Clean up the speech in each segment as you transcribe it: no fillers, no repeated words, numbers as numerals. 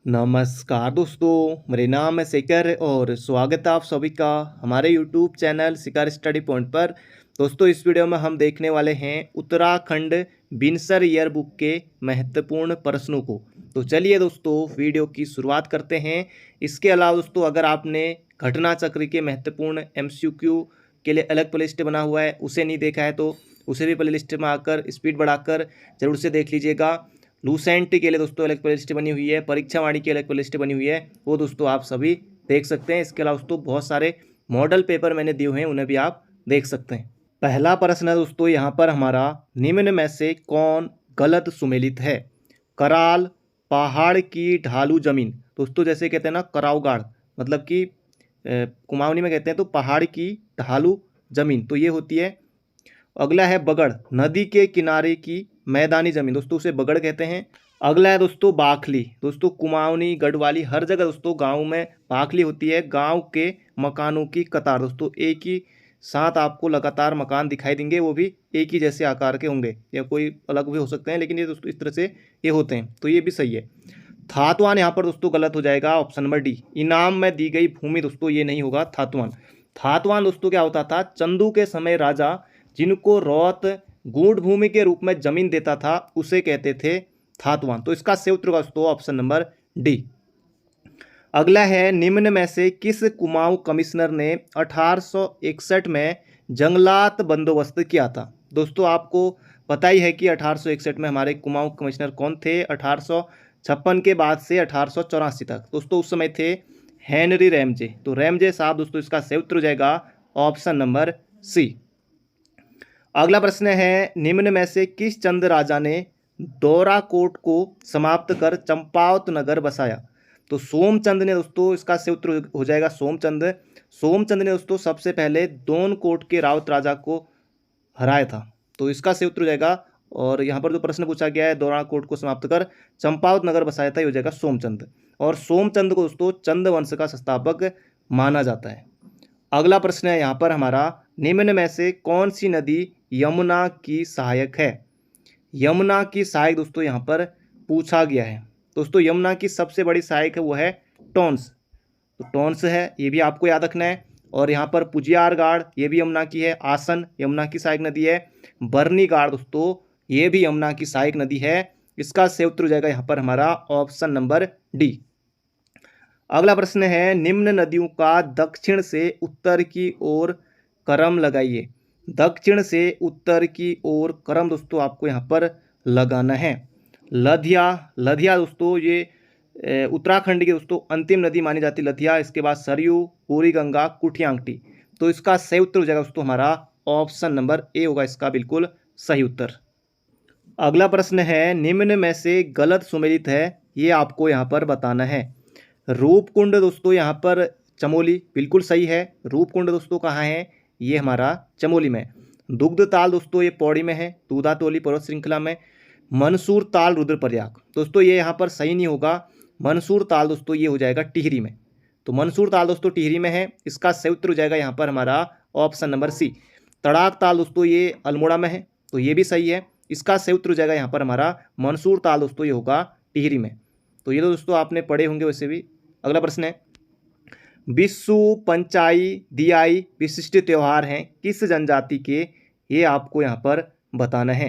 नमस्कार दोस्तों, मेरे नाम है शेखर और स्वागत है आप सभी का हमारे यूट्यूब चैनल शिखर स्टडी पॉइंट पर। दोस्तों, इस वीडियो में हम देखने वाले हैं उत्तराखंड बिनसर ईयर बुक के महत्वपूर्ण प्रश्नों को। तो चलिए दोस्तों, वीडियो की शुरुआत करते हैं। इसके अलावा दोस्तों, अगर आपने घटना चक्र के महत्वपूर्ण MCQ के लिए अलग प्लेलिस्ट बना हुआ है, उसे नहीं देखा है तो उसे भी प्लेलिस्ट में आकर स्पीड बढ़ाकर जरूर से देख लीजिएगा। लूसेंट के लिए दोस्तों अलग प्लेलिस्ट बनी हुई है, परीक्षा वाणी की अलग प्लेलिस्ट बनी हुई है, वो दोस्तों आप सभी देख सकते हैं। इसके अलावा दोस्तों बहुत सारे मॉडल पेपर मैंने दिए हुए हैं, उन्हें भी आप देख सकते हैं। पहला प्रश्न है दोस्तों यहाँ पर हमारा, निम्न में से कौन गलत सुमेलित है? कराल, पहाड़ की ढालू जमीन। दोस्तों जैसे कहते हैं ना करावगाड़, मतलब कि कुमाऊनी में कहते हैं तो पहाड़ की ढालू जमीन, तो ये होती है। अगला है बगड़, नदी के किनारे की मैदानी जमीन, दोस्तों उसे बगड़ कहते हैं। अगला है दोस्तों बाखली। दोस्तों कुमाऊनी, गढ़वाली, हर जगह दोस्तों गांव में बाखली होती है। गांव के मकानों की कतार, दोस्तों एक ही साथ आपको लगातार मकान दिखाई देंगे, वो भी एक ही जैसे आकार के होंगे, या कोई अलग भी हो सकते हैं, लेकिन ये दोस्तों इस तरह से ये होते हैं, तो ये भी सही है। थातवान यहाँ पर दोस्तों गलत हो जाएगा, ऑप्शन नंबर डी। इनाम में दी गई भूमि, दोस्तों ये नहीं होगा थातवान। थातवान दोस्तों क्या होता था? चंदू के समय राजा जिनको रौत गूढ़ भूमि के रूप में जमीन देता था, उसे कहते थे थातवान। तो इसका सही उत्तर होगा दोस्तों ऑप्शन नंबर डी। अगला है, निम्न में से किस कुमाऊं कमिश्नर ने 1861 में जंगलात बंदोबस्त किया था? दोस्तों आपको पता ही है कि 1861 में हमारे कुमाऊं कमिश्नर कौन थे। 1856 के बाद से 1884 तक दोस्तों उस समय थे हेनरी रैमजे। तो रैमजे साहब दोस्तों, इसका सही उत्तर हो जाएगा ऑप्शन नंबर सी। अगला प्रश्न है, निम्न में से किस चंद राजा ने दोराकोट को समाप्त कर चंपावत नगर बसाया? तो सोमचंद ने दोस्तों, इसका सही उत्तर हो जाएगा सोमचंद। सोमचंद ने दोस्तों सबसे पहले दोनकोट के रावत राजा को हराया था, तो इसका सही उत्तर हो जाएगा। और यहाँ पर जो प्रश्न पूछा गया है, दोराकोट को समाप्त कर चंपावत नगर बसाया था, ये हो जाएगा सोमचंद। और सोमचंद को दोस्तों चंद वंश का संस्थापक माना जाता है। अगला प्रश्न है यहाँ पर हमारा, निम्न में से कौन सी नदी यमुना की सहायक है? यमुना की सहायक दोस्तों यहाँ पर पूछा गया है। दोस्तों यमुना की सबसे बड़ी सहायक है वो है टोंस, तो टोंस है, ये भी आपको याद रखना है। और यहाँ पर पुजियारगाड़, ये भी यमुना की है। आसन यमुना की सहायक नदी है। बर्नीगाड़ दोस्तों, ये भी यमुना की सहायक नदी है। इसका सही उत्तर हो जाएगा यहाँ पर हमारा ऑप्शन नंबर डी। अगला प्रश्न है, निम्न नदियों का दक्षिण से उत्तर की ओर क्रम लगाइए। दक्षिण से उत्तर की ओर क्रम दोस्तों आपको यहाँ पर लगाना है। लधिया, लधिया दोस्तों ये उत्तराखंड की दोस्तों अंतिम नदी मानी जाती है लधिया। इसके बाद सरयू, पूरी गंगा, कुठियांगटी। तो इसका सही उत्तर हो जाएगा दोस्तों हमारा ऑप्शन नंबर ए होगा इसका बिल्कुल सही उत्तर। अगला प्रश्न है, निम्न में से गलत सुमेलित है, ये आपको यहाँ पर बताना है। रूपकुंड दोस्तों यहाँ पर चमोली, बिल्कुल सही है। रूपकुंड दोस्तों कहाँ है? ये हमारा चमोली में। दुग्ध ताल दोस्तों ये पौड़ी में है, दूधातोली पर्वत श्रृंखला में। मंसूर ताल रुद्रप्रयाग, दोस्तों ये यहाँ पर सही नहीं होगा। मंसूर ताल दोस्तों ये हो जाएगा टिहरी में। तो मंसूर ताल दोस्तों टिहरी में है, इसका सही उत्तर हो जाएगा यहाँ पर हमारा ऑप्शन नंबर सी। तड़ाक ताल दोस्तों ये अल्मोड़ा में है, तो ये भी सही है। इसका सही उत्तर हो जाएगा यहाँ पर हमारा मंसूर ताल दोस्तों ये होगा टिहरी में। तो ये तो दोस्तों आपने पढ़े होंगे वैसे भी। अगला प्रश्न है, बिस्सू, पंचाई, दियाई विशिष्ट त्यौहार हैं किस जनजाति के? ये आपको यहाँ पर बताना है।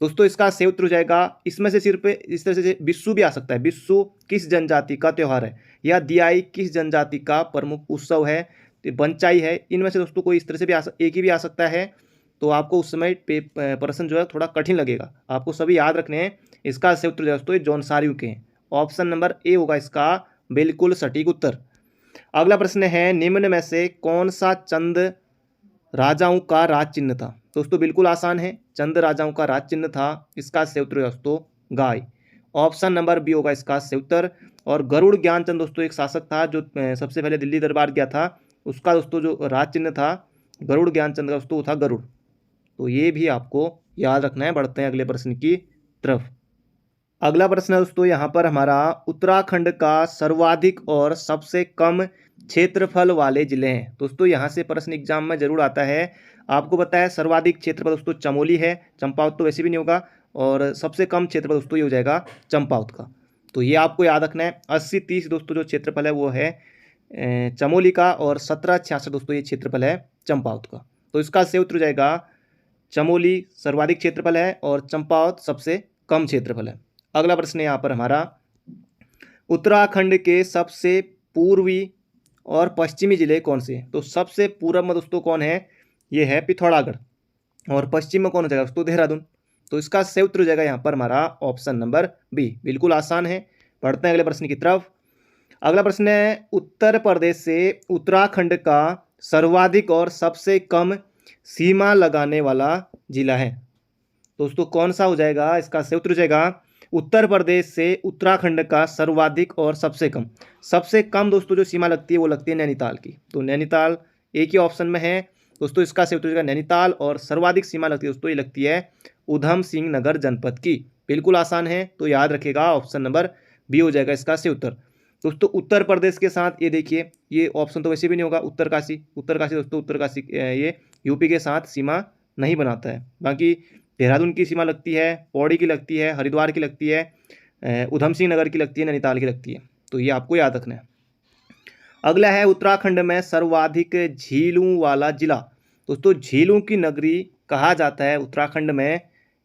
दोस्तों इसका सही उत्तर हो जाएगा, इसमें से सिर्फ इस तरह से बिस्सू भी आ सकता है। बिस्सू किस जनजाति का त्यौहार है, या दियाई किस जनजाति का प्रमुख उत्सव है, तो पंचाई है। इनमें से दोस्तों कोई इस तरह से भी एक ही भी आ सकता है। तो आपको उस समय प्रश्न जो है थोड़ा कठिन लगेगा, आपको सभी याद रखने हैं। इसका सही उत्तर दोस्तों जौनसारियों के हैं। ऑप्शन नंबर ए होगा इसका बिल्कुल सटीक उत्तर। अगला प्रश्न है, निम्न में से कौन सा चंद राजाओं का राज चिन्ह था? दोस्तों बिल्कुल आसान है, चंद राजाओं का राज चिन्ह था। इसका सही उत्तर दोस्तों गाय। ऑप्शन नंबर बी होगा इसका सही उत्तर। और गरुड़ ज्ञानचंद दोस्तों एक शासक था जो सबसे पहले दिल्ली दरबार गया था, उसका दोस्तों जो राज चिन्ह था गरुड़ ज्ञानचंद का दोस्तों था गरुड़। तो ये भी आपको याद रखना है। बढ़ते हैं अगले प्रश्न की तरफ। अगला प्रश्न है दोस्तों यहाँ पर हमारा, उत्तराखंड का सर्वाधिक और सबसे कम क्षेत्रफल वाले जिले हैं। दोस्तों यहाँ से प्रश्न एग्जाम में जरूर आता है। आपको पता है सर्वाधिक क्षेत्रफल दोस्तों चमोली है, चंपावत तो वैसे भी नहीं होगा। और सबसे कम क्षेत्रफल दोस्तों ये हो जाएगा चंपावत का। तो ये आपको याद रखना है। 80-30 दोस्तों जो क्षेत्रफल है वो है चमोली का, और 1766 दोस्तों ये क्षेत्रफल है चंपावत का। तो इसका सही उत्तर हो जाएगा चमोली सर्वाधिक क्षेत्रफल है और चंपावत सबसे कम क्षेत्रफल है। अगला प्रश्न है यहाँ पर हमारा, उत्तराखंड के सबसे पूर्वी और पश्चिमी जिले कौन से हैं? तो सबसे पूर्व में दोस्तों कौन है? ये है पिथौरागढ़, और पश्चिम में कौन हो जाएगा दोस्तों? देहरादून। तो इसका सही उत्तर हो जाएगा यहाँ पर हमारा ऑप्शन नंबर बी। बिल्कुल आसान है। बढ़ते हैं अगले प्रश्न की तरफ। अगला प्रश्न है, उत्तर प्रदेश से उत्तराखंड का सर्वाधिक और सबसे कम सीमा लगाने वाला जिला है। दोस्तों कौन सा हो जाएगा? इसका सही उत्तर हो जाएगा उत्तर प्रदेश से उत्तराखंड का सर्वाधिक और सबसे कम। सबसे कम दोस्तों जो सीमा लगती है वो लगती है नैनीताल की। तो नैनीताल एक ही ऑप्शन में है दोस्तों, इसका सही उत्तर हो जाएगा नैनीताल। और सर्वाधिक सीमा लगती है दोस्तों, ये लगती है उधम सिंह नगर जनपद की। बिल्कुल आसान है, तो याद रखिएगा ऑप्शन नंबर बी हो जाएगा इसका सही उत्तर। दोस्तों उत्तर प्रदेश के साथ ये देखिए, ये ऑप्शन तो वैसे भी नहीं होगा। उत्तरकाशी दोस्तों, उत्तरकाशी ये यूपी के साथ सीमा नहीं बनाता है। बाकी देहरादून की सीमा लगती है, पौड़ी की लगती है, हरिद्वार की लगती है, उधम सिंह नगर की लगती है, नैनीताल की लगती है। तो ये आपको याद रखना है। अगला है, उत्तराखंड में सर्वाधिक झीलों वाला जिला। दोस्तों झीलों की नगरी कहा जाता है उत्तराखंड में,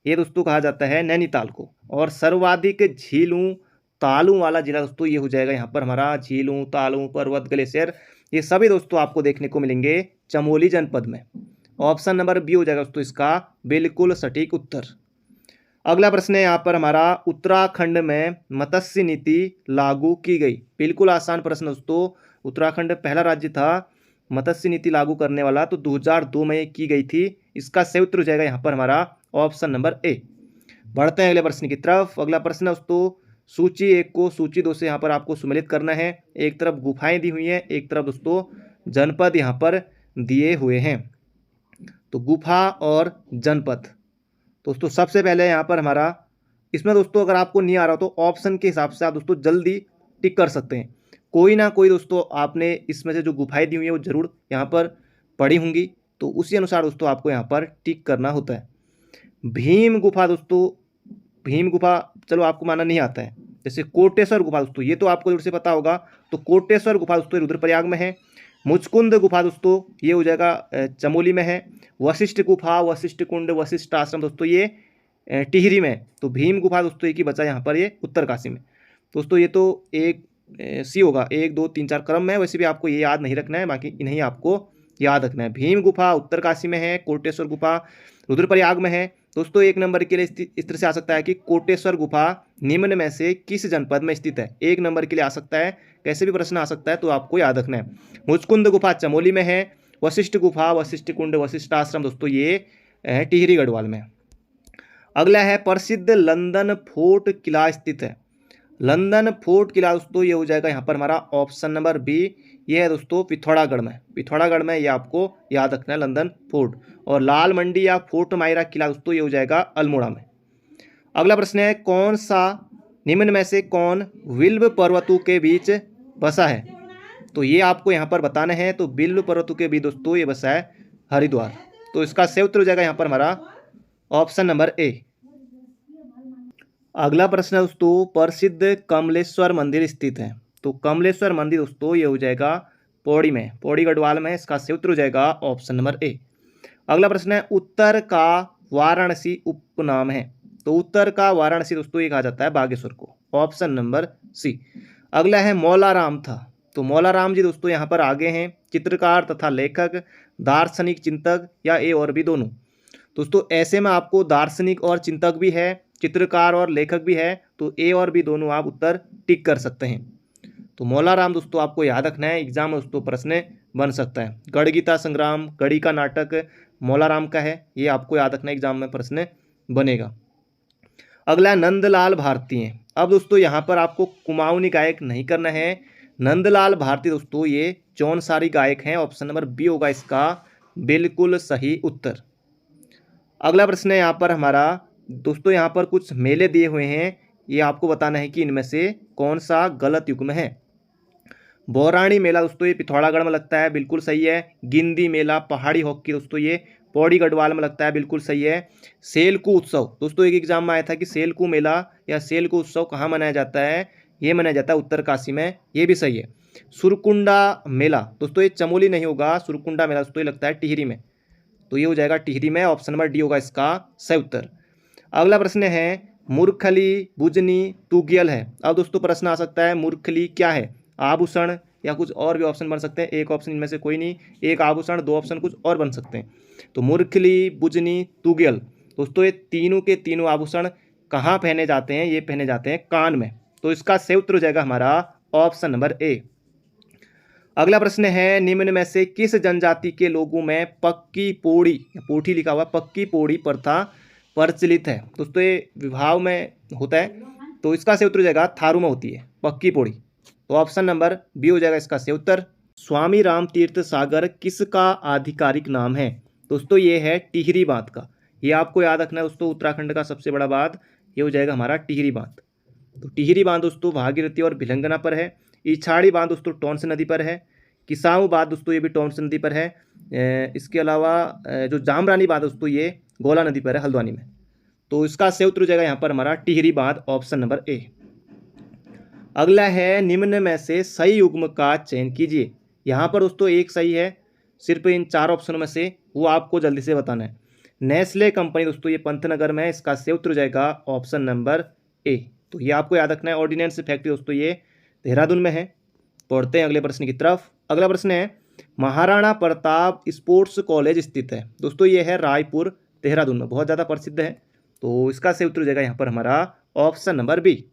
ये दोस्तों कहा जाता है नैनीताल को। और सर्वाधिक झीलों तालों वाला जिला दोस्तों ये हो जाएगा यहाँ पर हमारा झीलों, तालों, पर्वत, ग्लेशियर, ये सभी दोस्तों आपको देखने को मिलेंगे चमोली जनपद में। ऑप्शन नंबर बी हो जाएगा दोस्तों इसका बिल्कुल सटीक उत्तर। अगला प्रश्न है यहाँ पर हमारा, उत्तराखंड में मत्स्य नीति लागू की गई। बिल्कुल आसान प्रश्न दोस्तों। उत्तराखंड पहला राज्य था मत्स्य नीति लागू करने वाला, तो 2002 में ये की गई थी। इसका सही उत्तर हो जाएगा यहाँ पर हमारा ऑप्शन नंबर ए। बढ़ते हैं अगले प्रश्न की तरफ। अगला प्रश्न दोस्तों, सूची 1 को सूची 2 से यहाँ पर आपको सम्मिलित करना है। एक तरफ गुफाएं दी हुई हैं, एक तरफ दोस्तों जनपद यहाँ पर दिए हुए हैं। तो गुफा और जनपद दोस्तों, सबसे पहले यहाँ पर हमारा, इसमें दोस्तों अगर आपको नहीं आ रहा तो ऑप्शन के हिसाब से आप दोस्तों जल्दी टिक कर सकते हैं। कोई ना कोई दोस्तों आपने इसमें से जो गुफाएं दी हुई है वो जरूर यहाँ पर पढ़ी होंगी, तो उसी अनुसार दोस्तों आपको यहाँ पर टिक करना होता है। भीम गुफा दोस्तों, भीम गुफा चलो आपको माना नहीं आता है। जैसे कोटेश्वर गुफा दोस्तों, ये तो आपको जरूर से पता होगा। तो कोटेश्वर गुफा दोस्तों रुद्रप्रयाग में है। मुचकुंद गुफा दोस्तों ये हो जाएगा चमोली में है। वशिष्ठ गुफा, वशिष्ठ कुंड, वशिष्ठ आश्रम दोस्तों ये टिहरी में है। तो भीम गुफा दोस्तों एक ही बचा यहाँ पर, ये उत्तरकाशी में। दोस्तों ये तो एक सी होगा, 1 2 3 4 क्रम में। वैसे भी आपको ये याद नहीं रखना है, बाकी इन्हें आपको याद रखना है। भीम गुफा उत्तरकाशी में है, कोटेश्वर गुफा रुद्रप्रयाग में है। दोस्तों 1 नंबर के लिए इस तरह से आ सकता है कि कोटेश्वर गुफा निम्न में से किस जनपद में स्थित है। 1 नंबर के लिए आ सकता है, कैसे भी प्रश्न आ सकता है, तो आपको याद रखना है। मुचकुंद गुफा चमोली में है। वशिष्ठ गुफा, वशिष्ठ कुंड, वशिष्ठ आश्रम दोस्तों ये टिहरी गढ़वाल में। अगला है, प्रसिद्ध लंदन फोर्ट किला स्थित है। लंदन फोर्ट किला दोस्तों ये हो जाएगा यहाँ पर हमारा ऑप्शन नंबर बी। ये है दोस्तों पिथौरागढ़ में। पिथौरागढ़ में ये आपको याद रखना है लंदन फोर्ट। और लाल मंडी या फोर्ट मायरा किला दोस्तों ये हो जाएगा अल्मोड़ा में। अगला प्रश्न है, कौन सा निम्न में से कौन विल्व पर्वतों के बीच बसा है? तो ये आपको यहाँ पर बताना है। तो विल्व पर्वतों के बीच दोस्तों ये बसा है हरिद्वार। तो इसका सही उत्तर हो जाएगा यहाँ पर हमारा ऑप्शन नंबर ए। अगला प्रश्न है दोस्तों, प्रसिद्ध कमलेश्वर मंदिर स्थित है। तो कमलेश्वर मंदिर दोस्तों ये हो जाएगा पौड़ी में, पौड़ी गढ़वाल में। इसका सही उत्तर हो जाएगा ऑप्शन नंबर ए। अगला प्रश्न है, उत्तर का वाराणसी उपनाम है। तो उत्तर का वाराणसी दोस्तों ये कहा जाता है बागेश्वर को। Option number C. अगला है, मौलाराम था। तो मौलाराम जी दोस्तों यहाँ पर आगे हैं, चित्रकार तथा लेखक, दार्शनिक, चिंतक, या ए और बी दोनों। दोस्तों ऐसे में आपको दार्शनिक और चिंतक भी है, चित्रकार और लेखक भी है, तो ए और बी दोनों आप उत्तर टिक कर सकते हैं। तो मौलाराम दोस्तों आपको याद रखना है, एग्जाम में दोस्तों प्रश्न बन सकता है। गढ़ गीता संग्राम, गढ़ी का नाटक मौलाराम का है, ये आपको याद रखना है, एग्जाम में प्रश्न बनेगा। अगला नंदलाल भारती हैं। अब दोस्तों यहाँ पर आपको कुमाऊनी गायक नहीं करना है। नंदलाल भारती दोस्तों ये जौनसारी गायक हैं। ऑप्शन नंबर बी होगा इसका बिल्कुल सही उत्तर। अगला प्रश्न है यहाँ पर हमारा दोस्तों, यहाँ पर कुछ मेले दिए हुए हैं, ये आपको बताना है कि इनमें से कौन सा गलत युग्म है। बौराणी मेला दोस्तों ये पिथौरागढ़ में लगता है, बिल्कुल सही है। गिंदी मेला, पहाड़ी हॉकी दोस्तों ये पौड़ी गढ़वाल में लगता है, बिल्कुल सही है। सेलकू उत्सव दोस्तों, एक एग्जाम में आया था कि सेलकू मेला या सेलकू उत्सव कहाँ मनाया जाता है, ये मनाया जाता है उत्तरकाशी में, ये भी सही है। सुरकुंडा मेला दोस्तों, ये चमोली नहीं होगा, सुरकुंडा मेला दोस्तों ये लगता है टिहरी में, तो ये हो जाएगा टिहरी में, ऑप्शन नंबर डी होगा इसका सही उत्तर। अगला प्रश्न है मूर्खली बुजनी तुगियल है। अब दोस्तों प्रश्न आ सकता है मूर्खली क्या है, आभूषण या कुछ और भी ऑप्शन बन सकते हैं, एक ऑप्शन इनमें से कोई नहीं, एक आभूषण, दो ऑप्शन कुछ और बन सकते हैं। तो मूर्खली बुजनी तुगियल दोस्तों, ये तीनों के तीनों आभूषण कहाँ पहने जाते हैं, ये पहने जाते हैं कान में, तो इसका सही उत्तर हो जाएगा हमारा ऑप्शन नंबर ए। अगला प्रश्न है निम्न में से किस जनजाति के लोगों में पक्की पोड़ी, पोठी लिखा हुआ, पक्की पोड़ी प्रथा प्रचलित है। दोस्तों ये विवाह में होता है, तो इसका सही उत्तर हो जाएगा थारू में होती है पक्की पोड़ी, तो ऑप्शन नंबर बी हो जाएगा इसका सही उत्तर। स्वामी राम तीर्थ सागर किसका आधिकारिक नाम है। दोस्तों ये है टिहरी बांध का, ये आपको याद रखना है दोस्तों, उत्तराखंड का सबसे बड़ा बांध ये हो जाएगा हमारा टिहरी बांध। तो टिहरी बांध दोस्तों भागीरथी और भिलंगना पर है। इछाड़ी बांध दोस्तों टोंस नदी पर है। किसाऊ बांध दोस्तों ये भी टोंस नदी पर है। इसके अलावा जो जामरानी बांध दोस्तों ये गोला नदी पर है हल्द्वानी में, तो इसका सही उत्तर हो जाएगा यहाँ पर हमारा टिहरी बांध, ऑप्शन नंबर ए। अगला है निम्न में से सही युग्म का चयन कीजिए। यहाँ पर दोस्तों एक सही है, सिर्फ इन चार ऑप्शनों में से, वो आपको जल्दी से बताना है। नेस्ले कंपनी दोस्तों ये पंतनगर में है, इसका सही उत्तर हो जाएगा ऑप्शन नंबर ए। तो ये आपको याद रखना है। ऑर्डिनेंस फैक्ट्री दोस्तों ये देहरादून में है। पढ़ते हैं अगले प्रश्न की तरफ। अगला प्रश्न है महाराणा प्रताप स्पोर्ट्स कॉलेज स्थित है। दोस्तों ये है रायपुर देहरादून में, बहुत ज़्यादा प्रसिद्ध है, तो इसका सही उत्तर हो जाएगा यहाँ पर हमारा ऑप्शन नंबर बी।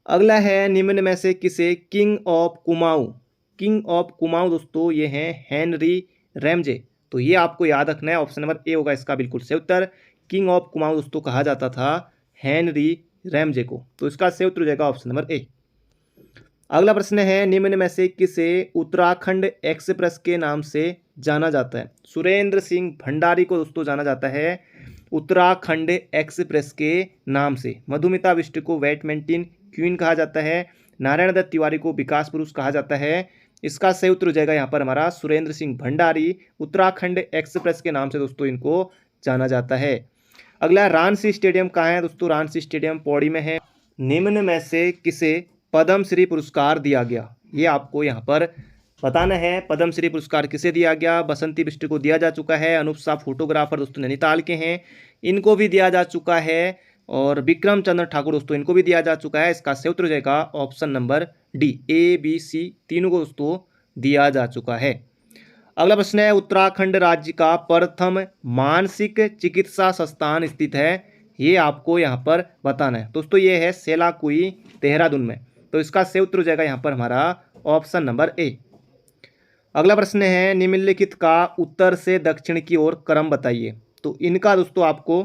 अगला है निम्न में से किसे king of Kumaon, king of Kumaon दोस्तों ये हैं हेनरी रैमजे, तो ये आपको याद रखना है, ऑप्शन नंबर ए होगा इसका बिल्कुल सही उत्तर। किंग ऑफ कुमाऊं दोस्तों कहा जाता था हेनरी रैमजे को, तो इसका सही उत्तर हो जाएगा ऑप्शन नंबर ए। अगला प्रश्न है निम्न में से किसे उत्तराखंड एक्सप्रेस के नाम से जाना जाता है। सुरेंद्र सिंह भंडारी को दोस्तों जाना जाता है उत्तराखंड एक्सप्रेस के नाम से। मधुमिता बिष्ट को बैडमिंटन क्वीन कहा जाता है। नारायण दत्त तिवारी को विकास पुरुष कहा जाता है। इसका सही उत्तर हो जाएगा यहाँ पर हमारा सुरेंद्र सिंह भंडारी, उत्तराखंड एक्सप्रेस के नाम से दोस्तों इनको जाना जाता है। अगला रांसी स्टेडियम कहाँ है दोस्तों, रांसी स्टेडियम पौड़ी में है। निम्न में से किसे पद्मश्री पुरस्कार दिया गया, ये आपको यहाँ पर बताना है। पद्मश्री पुरस्कार किसे दिया गया, बसंती बिष्ट को दिया जा चुका है। अनूप शाह फोटोग्राफर दोस्तों नैनीताल के हैं, इनको भी दिया जा चुका है। और विक्रम चंद्र ठाकुर दोस्तों इनको भी दिया जा चुका है। इसका सही उत्तर हो जाएगा option number D, A B C तीनों को दोस्तों दिया जा चुका है। अगला प्रश्न है उत्तराखंड राज्य का प्रथम मानसिक चिकित्सा संस्थान स्थित है, ये आपको यहाँ पर बताना है दोस्तों। ये है सेलाकुई देहरादून में, तो इसका सही उत्तर हो जाएगा यहाँ पर हमारा ऑप्शन नंबर ए। अगला प्रश्न है निम्नलिखित का उत्तर से दक्षिण की ओर क्रम बताइए। तो इनका दोस्तों आपको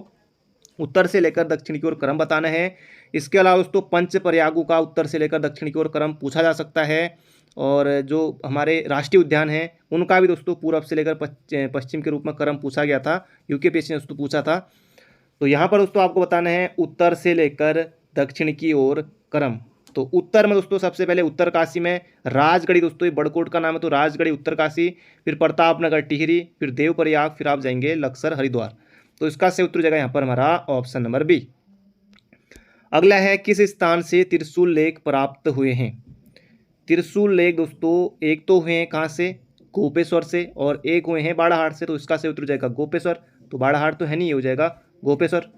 उत्तर से लेकर दक्षिण की ओर क्रम बताना है। इसके अलावा दोस्तों पंच प्रयागों का उत्तर से लेकर दक्षिण की ओर क्रम पूछा जा सकता है। और जो हमारे राष्ट्रीय उद्यान हैं उनका भी दोस्तों पूर्व से लेकर पश्चिम के रूप में क्रम पूछा गया था, यूकेपीएससी ने दोस्तों पूछा था। तो यहाँ पर दोस्तों आपको बताना है उत्तर से लेकर दक्षिण की ओर क्रम। तो उत्तर में दोस्तों सबसे पहले उत्तरकाशी में राजगढ़ी दोस्तों, ये बड़कोट का नाम है, तो राजगढ़ी उत्तरकाशी, फिर प्रतापनगर टिहरी, फिर देवप्रयाग, फिर आप जाएंगे लक्सर हरिद्वार। तो इसका सही उत्तर जाएगा यहाँ पर हमारा ऑप्शन नंबर बी। अगला है किस स्थान से त्रिशूल लेख प्राप्त हुए हैं। त्रिशूल लेख दोस्तों एक तो हुए हैं कहाँ से, गोपेश्वर से, और एक हुए हैं बाड़ाहाट से, तो इसका सही उत्तर जाएगा गोपेश्वर। तो बाड़ाहाट तो है नहीं, ये हो जाएगा गोपेश्वर।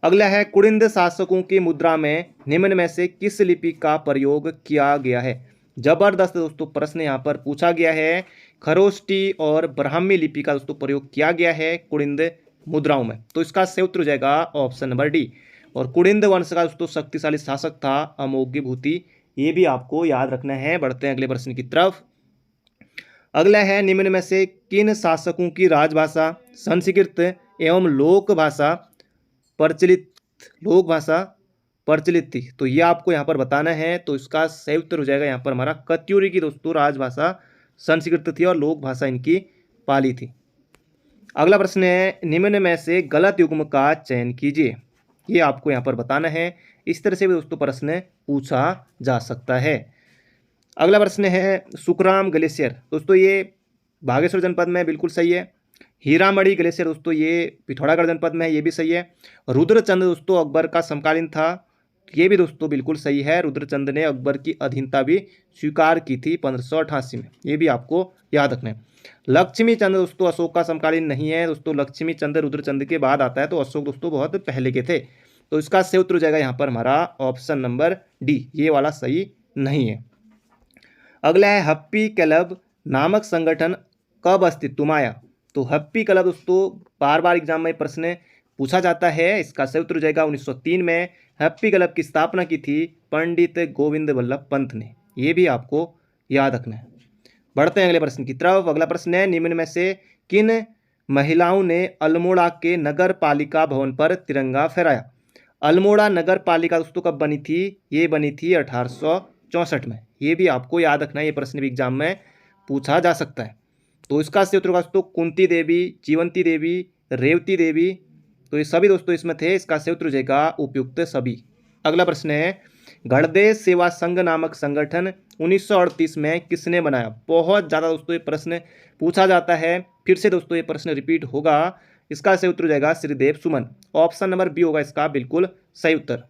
अगला है कुड़िंद शासकों की मुद्रा में निम्न में से किस लिपि का प्रयोग किया गया है। जबरदस्त दोस्तों प्रश्न यहाँ पर पूछा गया है। खरोष्टी और ब्राह्मी लिपि का दोस्तों प्रयोग किया गया है कुड़िंद मुद्राओं में, तो इसका सही उत्तर हो जाएगा ऑप्शन नंबर डी। और कुड़िंद वंश का दोस्तों शक्तिशाली शासक था अमोघीभूति, ये भी आपको याद रखना है। बढ़ते हैं अगले प्रश्न की तरफ। अगला है निम्न में से किन शासकों की राजभाषा संस्कृत एवं लोक भाषा प्रचलित थी। तो ये आपको यहाँ पर बताना है। तो इसका सही उत्तर हो जाएगा यहाँ पर हमारा कत्यूरी की दोस्तों राजभाषा संस्कृत थी और लोक भाषा इनकी पाली थी। अगला प्रश्न है निम्न में से गलत युग्म का चयन कीजिए, ये आपको यहाँ पर बताना है। इस तरह से भी दोस्तों प्रश्न पूछा जा सकता है। अगला प्रश्न है सुखराम ग्लेशियर दोस्तों, ये बागेश्वर जनपद में, बिल्कुल सही है। हीरामढ़ी ग्लेशियर दोस्तों ये पिथौरागढ़ जनपद में है, ये भी सही है। रुद्रचंद दोस्तों अकबर का समकालीन था, ये भी दोस्तों बिल्कुल सही है। रुद्रचंद ने अकबर की अधीनता भी स्वीकार की थी 1588 में, ये भी आपको याद रखना है। लक्ष्मी चंद दोस्तों अशोक का समकालीन नहीं है दोस्तों, लक्ष्मी चंद रुद्रचंद के बाद आता है, तो अशोक दोस्तों बहुत पहले के थे। तो इसका सही उत्तर हो जाएगा यहाँ पर हमारा ऑप्शन नंबर डी, ये वाला सही नहीं है। अगला है हप्पी क्लब नामक संगठन कब अस्तित्व में आया। तो हप्पी क्लब दोस्तों बार बार एग्जाम में प्रश्न पूछा जाता है, इसका सही उत्तर हो जाएगा 1903 में। हप्पी क्लब की स्थापना की थी पंडित गोविंद वल्लभ पंत ने, ये भी आपको याद रखना है। बढ़ते हैं अगले प्रश्न की तरफ। अगला प्रश्न है निम्न में से किन महिलाओं ने अल्मोड़ा के नगर पालिका भवन पर तिरंगा फहराया। अल्मोड़ा नगर पालिका दोस्तों कब बनी थी, ये बनी थी 1864 में, ये भी आपको याद रखना है, ये प्रश्न भी एग्जाम में पूछा जा सकता है। तो इसका सही उत्तर दोस्तों कुंती देवी, जीवंती देवी, रेवती देवी, तो ये सभी दोस्तों इसमें थे, इसका सही उत्तर हो जाएगा उपयुक्त सभी। अगला प्रश्न है गणदेश सेवा संघ नामक संगठन 1938 में किसने बनाया। बहुत ज़्यादा दोस्तों ये प्रश्न पूछा जाता है, फिर से दोस्तों ये प्रश्न रिपीट होगा, इसका सही उत्तर हो जाएगा श्रीदेव सुमन, ऑप्शन नंबर बी होगा इसका बिल्कुल सही उत्तर।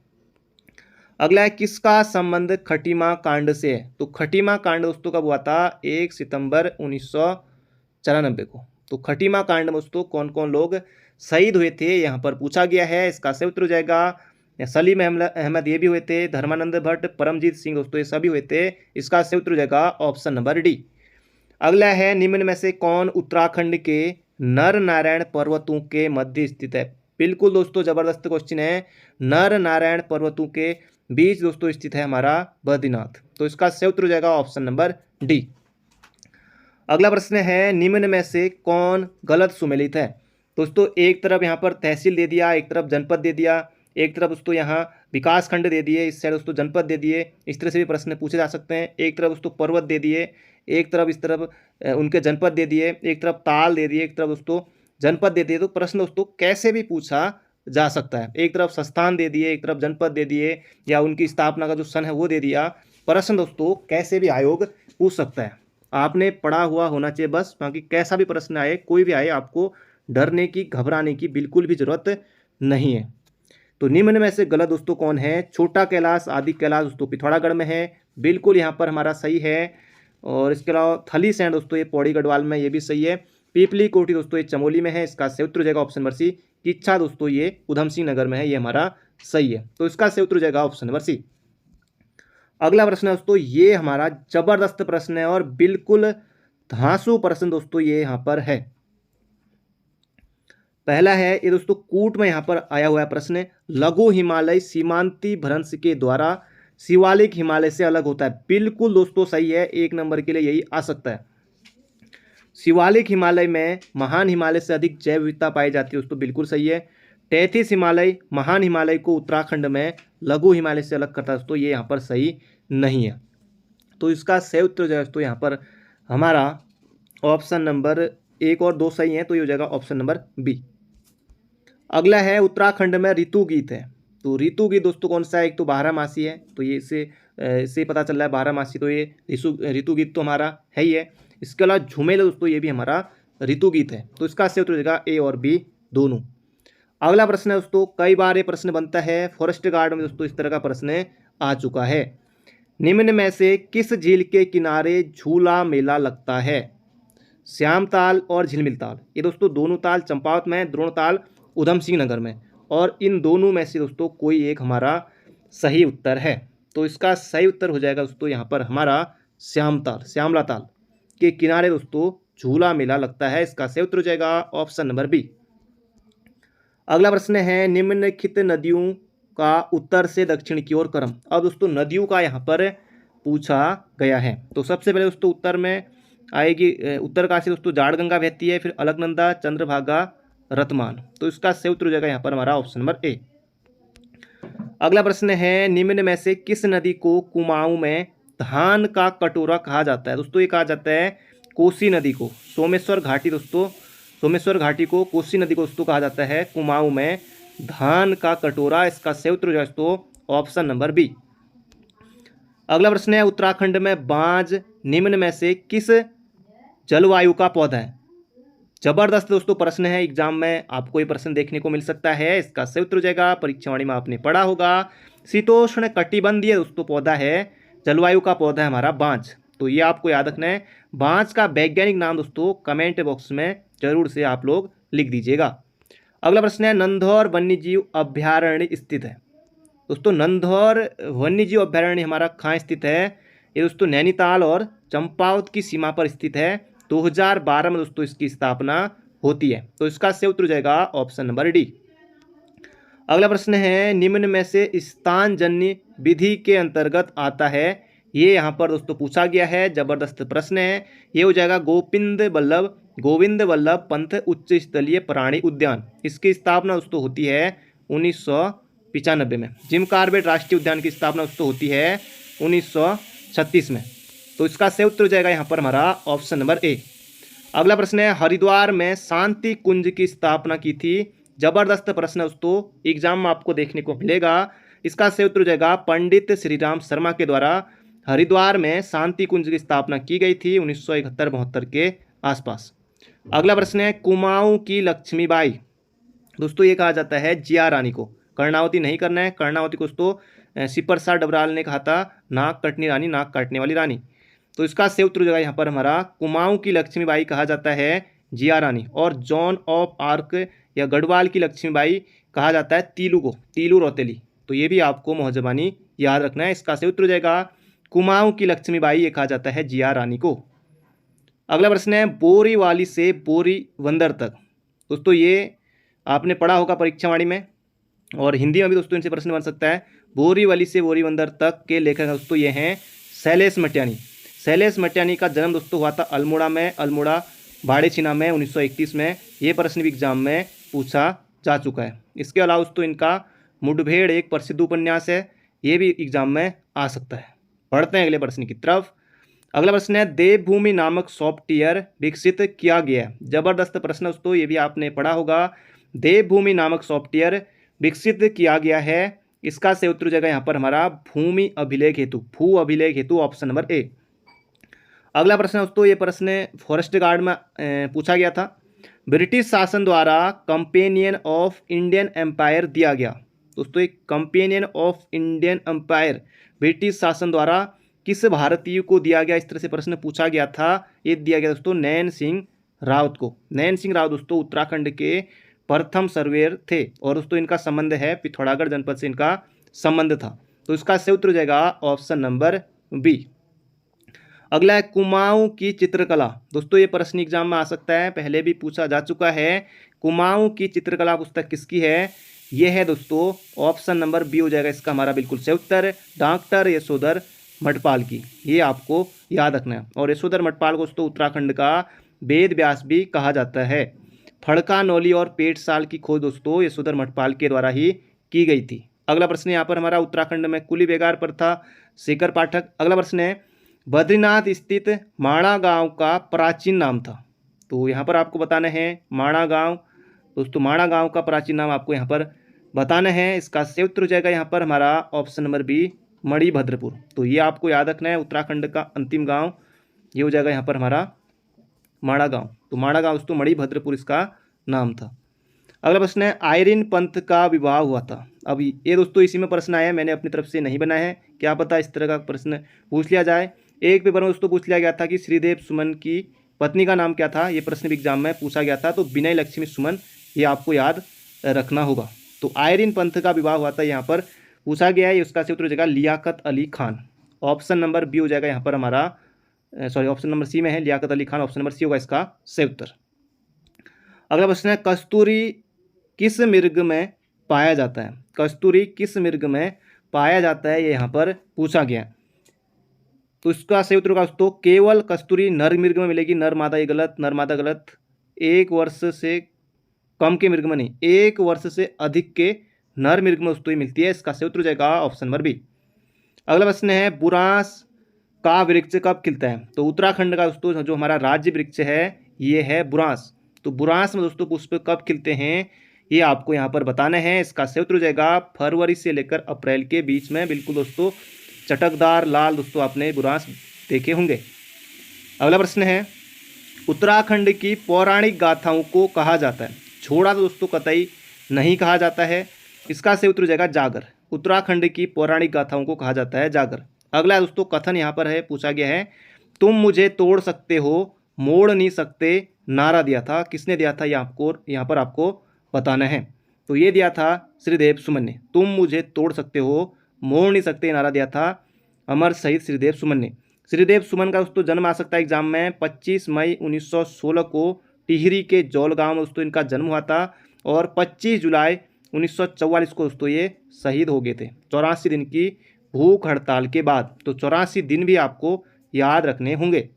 अगला है किसका संबंध खटीमा कांड से है। तो खटीमा कांड दोस्तों कब हुआ था, 1 सितंबर 1994 को। तो खटीमा कांड में दोस्तों कौन कौन लोग शहीद हुए थे यहाँ पर पूछा गया है, इसका सही उत्तर हो जाएगा सलीम अहमद, ये भी हुए थे, धर्मानंद भट्ट, परमजीत सिंह दोस्तों ये सभी हुए थे, इसका सही उत्तर हो जाएगा ऑप्शन नंबर डी। अगला है निम्न में से कौन उत्तराखंड के नर नारायण पर्वतों के मध्य स्थित है। बिल्कुल दोस्तों जबरदस्त क्वेश्चन है, नर नारायण पर्वतों के बीच दोस्तों स्थित है हमारा बद्रीनाथ, तो इसका सही उत्तर हो जाएगा ऑप्शन नंबर डी। अगला प्रश्न है निम्न में से कौन गलत सुमेलित है। दोस्तों एक तरफ यहाँ पर तहसील दे दिया, एक तरफ जनपद दे दिया, एक तरफ दोस्तों यहाँ विकास खंड दे दिए, इस साइड दोस्तों जनपद दे दिए, इस तरह से भी प्रश्न पूछे जा सकते हैं। एक तरफ दोस्तों पर्वत दे दिए, एक तरफ इस तरफ उनके जनपद दे दिए, एक तरफ ताल दे दिए, एक तरफ दोस्तों जनपद दे दिए, तो प्रश्न दोस्तों कैसे भी पूछा जा सकता है। एक तरफ संस्थान दे दिए, एक तरफ जनपद दे दिए, या उनकी स्थापना का जो सन है वो दे दिया, प्रश्न दोस्तों कैसे भी आयोग पूछ सकता है। आपने पढ़ा हुआ होना चाहिए बस, बाकी कैसा भी प्रश्न आए, कोई भी आए, आपको डरने की घबराने की बिल्कुल भी जरूरत नहीं है। तो निम्न में से गलत दोस्तों कौन है, छोटा कैलाश आदि कैलाश दोस्तों पिथौरागढ़ में है, बिल्कुल यहाँ पर हमारा सही है। और इसके अलावा थली सैंड दोस्तों ये पौड़ी गढ़वाल में, ये भी सही है। पीपली कोठी दोस्तों ये चमोली में है, इसका सही उत्तर हो जाएगा ऑप्शन नंबर सी। किच्छा दोस्तों ये उधम सिंह नगर में है, ये हमारा सही है, तो इसका सही उत्तर हो जाएगा ऑप्शन नंबर सी। अगला प्रश्न है दोस्तों, ये हमारा जबरदस्त प्रश्न है और बिल्कुल धांसू प्रश्न दोस्तों ये यहाँ पर है। पहला है ये दोस्तों कूट में यहाँ पर आया हुआ है प्रश्न, लघु हिमालय सीमांती भ्रंश के द्वारा शिवालिक हिमालय से अलग होता है। बिल्कुल दोस्तों सही है, 1 नंबर के लिए यही आ सकता है। शिवालिक हिमालय में महान हिमालय से अधिक जैव विविधता पाई जाती है दोस्तों, बिल्कुल सही है। तैतीस हिमालय महान हिमालय को उत्तराखंड में लघु हिमालय से अलग करता है दोस्तों, ये यहाँ पर सही नहीं है। तो इसका सही उत्तर जो है दोस्तों यहाँ पर हमारा ऑप्शन नंबर 1 और 2 सही है, तो ये हो जाएगा ऑप्शन नंबर बी। अगला है उत्तराखंड में ऋतु गीत है। तो ऋतु गीत दोस्तों कौन सा है, एक तो बारहमासी है, तो ये इससे पता चल रहा है बारहमासी, तो ये ऋतु गीत तो हमारा है ही है। इसके अलावा झुमेल दोस्तों ये भी हमारा ऋतु गीत है, तो इसका सही उत्तर हो जाएगा ए और बी दोनों। अगला प्रश्न है दोस्तों, कई बार ये प्रश्न बनता है, फॉरेस्ट गार्ड में दोस्तों इस तरह का प्रश्न आ चुका है। निम्न में से किस झील के किनारे झूला मेला लगता है। श्याम ताल और झिलमिल ताल, ये दोस्तों दोनों ताल चंपावत में, द्रोण ताल उधम सिंह नगर में, और इन दोनों में से दोस्तों कोई एक हमारा सही उत्तर है। तो इसका सही उत्तर हो जाएगा दोस्तों यहाँ पर हमारा श्यामला ताल के किनारे दोस्तों झूला मेला लगता है, इसका सही उत्तर हो जाएगा ऑप्शन नंबर बी। अगला प्रश्न है निम्नलिखित नदियों का उत्तर से दक्षिण की ओर क्रम। अब दोस्तों नदियों का यहाँ पर पूछा गया है, तो सबसे पहले दोस्तों उत्तर में आएगी उत्तरकाशी दोस्तों जाड़गंगा बहती है, फिर अलकनंदा, चंद्रभागा, रतमान, तो इसका सही उत्तर हो जाएगा यहाँ पर हमारा ऑप्शन नंबर ए। अगला प्रश्न है निम्न में से किस नदी को कुमाऊं में धान का कटोरा कहा जाता है। दोस्तों ये कहा जाता है कोसी नदी को, सोमेश्वर घाटी दोस्तों, सोमेश्वर घाटी को कोसी नदी को दोस्तों कहा जाता है कुमाऊं में धान का कटोरा, इसका सही उत्तर हो जाएगा दोस्तों ऑप्शन नंबर बी। अगला प्रश्न है उत्तराखंड में बांज निम्न में से किस जलवायु का पौधा है। जबरदस्त दोस्तों प्रश्न है, एग्जाम में आपको ये प्रश्न देखने को मिल सकता है। इसका सही उत्तर हो जाएगा, परीक्षावाणी में आपने पढ़ा होगा, शीतोष्ण कटिबंधीय दोस्तों पौधा है, जलवायु का पौधा है हमारा बांज। तो ये आपको याद रखना है। बांज का वैज्ञानिक नाम दोस्तों कमेंट बॉक्स में जरूर से आप लोग लिख दीजिएगा। अगला प्रश्न है, नंधौर वन्यजीव अभ्यारण्य स्थित है। दोस्तों नंधौर वन्यजीव अभ्यारण्य हमारा कहाँ स्थित है? ये दोस्तों नैनीताल और चंपावत की सीमा पर स्थित है। 2012 में दोस्तों इसकी स्थापना होती है। तो इसका सही उत्तर हो जाएगा ऑप्शन नंबर डी। अगला प्रश्न है, निम्न में से स्थानजन्य विधि के अंतर्गत आता है। ये यहाँ पर दोस्तों पूछा गया है, जबरदस्त प्रश्न है। ये हो जाएगा गोविंद वल्लभ पंत उच्च स्तरीय प्राणी उद्यान। इसकी स्थापना दोस्तों होती है 1995 में। जिम कॉर्बेट राष्ट्रीय उद्यान की स्थापना दोस्तों होती है 1936 में। तो इसका सही उत्तर हो जाएगा यहाँ पर हमारा ऑप्शन नंबर ए। अगला प्रश्न है, हरिद्वार में शांति कुंज की स्थापना की थी। जबरदस्त प्रश्न दोस्तों, एग्जाम में आपको देखने को मिलेगा। इसका सही उत्तर हो जाएगा पंडित श्रीराम शर्मा के द्वारा हरिद्वार में शांति कुंज की स्थापना की गई थी 1971-72 के आसपास। अगला प्रश्न है, कुमाऊं की लक्ष्मीबाई। दोस्तों ये कहा जाता है जिया रानी को, कर्णावती नहीं करना है। कर्णावती को दोस्तों सिपरसा डबराल ने कहा था नाक कटनी रानी, नाक काटने वाली रानी। तो इसका सही उत्तर हो जाएगा यहाँ पर हमारा कुमाऊं की लक्ष्मीबाई कहा जाता है जिया रानी। और जॉन ऑफ आर्क या गढ़वाल की लक्ष्मीबाई कहा जाता है तीलू को, तीलू रौतेली। तो ये भी आपको मोहजबानी याद रखना है। इसका सही उत्तर हो जाएगा कुमाऊं की लक्ष्मीबाई, ये कहा जाता है जिया रानी को। अगला प्रश्न है, बोरीवाली से बोरीवंदर तक। दोस्तों ये आपने पढ़ा होगा परीक्षावाणी में, और हिंदी में भी दोस्तों इनसे प्रश्न बन सकता है। बोरीवली से बोरीवंदर तक के लेखक दोस्तों ये हैं शैलेश मटियानी। शैलेश मटियानी का जन्म दोस्तों हुआ था अल्मोड़ा भाड़ेछिना में 1931 में। ये प्रश्न भी एग्जाम में पूछा जा चुका है। इसके अलावा दोस्तों इनका मुठभेड़ एक प्रसिद्ध उपन्यास है, ये भी एग्जाम में आ सकता है। पढ़ते हैं अगले प्रश्न की तरफ। अगला प्रश्न है, देवभूमि नामक सॉफ्टवेयर विकसित किया गया है। जबरदस्त प्रश्न दोस्तों, ये भी आपने पढ़ा होगा। देवभूमि नामक सॉफ्टवेयर विकसित किया गया है। इसका सही उत्तर हो जाएगा यहाँ पर हमारा भू अभिलेख हेतु, ऑप्शन नंबर ए। अगला प्रश्न दोस्तों, ये प्रश्न फॉरेस्ट गार्ड में पूछा गया था। ब्रिटिश शासन द्वारा कंपेनियन ऑफ इंडियन एम्पायर दिया गया। दोस्तों एक companion of Indian empire British शासन द्वारा किस भारतीय को दिया गया, इस तरह से प्रश्न पूछा गया था। ये दिया गया दोस्तों नैन सिंह रावत को। नैन सिंह रावत दोस्तों उत्तराखंड के प्रथम सर्वेयर थे, और दोस्तों इनका संबंध है पिथौरागढ़ जनपद से इनका संबंध था। तो इसका सही उत्तर हो जाएगा ऑप्शन नंबर बी। अगला है, कुमाऊं की चित्रकला। दोस्तों ये प्रश्न एग्जाम में आ सकता है, पहले भी पूछा जा चुका है। कुमाऊं की चित्रकला पुस्तक किसकी है? ये है दोस्तों ऑप्शन नंबर बी हो जाएगा इसका हमारा बिल्कुल सही उत्तर, डॉक्टर यशोधर मठपाल की। ये आपको याद रखना है। और यशोधर मठपाल को दोस्तों उत्तराखंड का वेद व्यास भी कहा जाता है। फड़का नौली और पेट साल की खोज दोस्तों यशोधर मठपाल के द्वारा ही की गई थी। अगला प्रश्न यहाँ पर हमारा उत्तराखंड में कुली बेगार पर था शेखर पाठक। अगला प्रश्न है, बद्रीनाथ स्थित माणा गांव का प्राचीन नाम था। तो यहाँ पर आपको बताना है माणा गांव। दोस्तों माणा गांव का प्राचीन नाम आपको यहाँ पर बताना है। इसका सही उत्तर हो जाएगा यहाँ पर हमारा ऑप्शन नंबर बी, मणिभद्रपुर। तो ये आपको याद रखना है, उत्तराखंड का अंतिम गांव ये हो जाएगा यहाँ पर हमारा माणा गांव। तो माणा गांव दोस्तों मणिभद्रपुर इसका नाम था। अगला प्रश्न है, आयरन पंथ का विवाह हुआ था। अब ये दोस्तों इसी में प्रश्न आया है, मैंने अपनी तरफ से नहीं बनाया है, क्या पता इस तरह का प्रश्न पूछ लिया जाए। एक पेपर में दोस्तों पूछ लिया गया था कि श्रीदेव सुमन की पत्नी का नाम क्या था। ये प्रश्न भी एग्जाम में पूछा गया था। तो विनय लक्ष्मी सुमन, ये आपको याद रखना होगा। तो आयरन पंथ का विवाह हुआ था यहाँ पर पूछा गया है। उसका सही उत्तर हो जाएगा Liaquat Ali Khan. Option number B हो जाएगा यहाँ पर हमारा, ऑप्शन नंबर सी में है Liaquat Ali Khan, option number C होगा इसका सही उत्तर। अगला प्रश्न है, कस्तूरी किस मृग में पाया जाता है? कस्तूरी किस मृग में पाया जाता है, ये यहाँ पर पूछा गया। तो इसका सही उत्तर होगा दोस्तों केवल कस्तूरी नर मृग में मिलेगी। नर मादा ये गलत, नर मादा गलत। 1 वर्ष से कम के मृग में नहीं, 1 वर्ष से अधिक के नर मृग में दोस्तों मिलती है। इसका सही उत्तर हो जाएगा ऑप्शन नंबर बी। अगला प्रश्न है, बुरांस का वृक्ष कब खिलता है? तो उत्तराखंड का दोस्तों जो हमारा राज्य वृक्ष है ये है बुरांस। तो बुरांस में दोस्तों पुष्प कब खिलते हैं ये आपको यहाँ पर बताना है। इसका सही उत्तर हो जाएगा फरवरी से लेकर अप्रैल के बीच में। बिल्कुल दोस्तों चटकदार लाल दोस्तों आपने बुरांस देखे होंगे। अगला प्रश्न है, उत्तराखंड की पौराणिक गाथाओं को कहा जाता है? छोड़ा तो दोस्तों कतई नहीं कहा जाता है। इसका सही उत्तर हो जाएगा जागर। उत्तराखंड की पौराणिक गाथाओं को कहा जाता है जागर। अगला दोस्तों कथन यहाँ पर है, पूछा गया है, तुम मुझे तोड़ सकते हो मोड़ नहीं सकते नारा दिया था, किसने दिया था? यहाँ पर आपको बताना है। तो ये दिया था श्रीदेव सुमन ने। तुम मुझे तोड़ सकते हो मोड़ नहीं सकते नारा दिया था अमर शहीद श्रीदेव सुमन ने। श्रीदेव सुमन का दोस्तों जन्म आ सकता है एग्जाम में 25 मई 1916 को टिहरी के जौलगांव में दोस्तों इनका जन्म हुआ था और 25 जुलाई 1944 को दोस्तों ये शहीद हो गए थे 84 दिन की भूख हड़ताल के बाद। तो 84 दिन भी आपको याद रखने होंगे।